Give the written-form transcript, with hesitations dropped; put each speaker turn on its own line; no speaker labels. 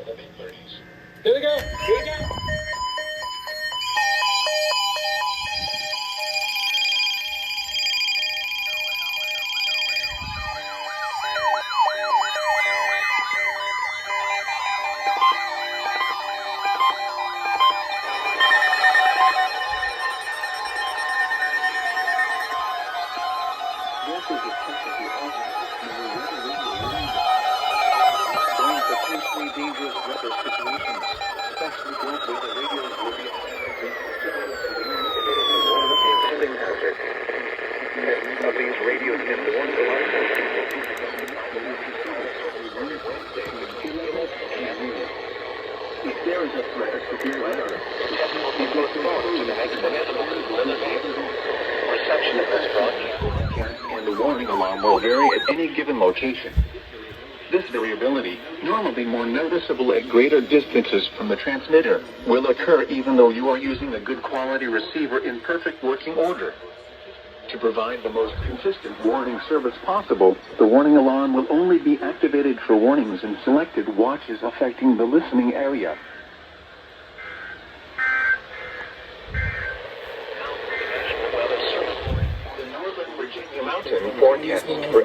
Here we go. Here we go.
During potentially dangerous weather situations, especially those where the radios will be of these radios can warn the if there is a threat of severe weather, reception of this broadcast and the warning alarm will vary at any given location. This variability, normally more noticeable at greater distances from the transmitter, will occur even though you are using a good quality receiver in perfect working order. To provide the most consistent warning service possible, the warning alarm will only be activated for warnings in selected watches affecting the listening area. The Northern Virginia Mountain forecast for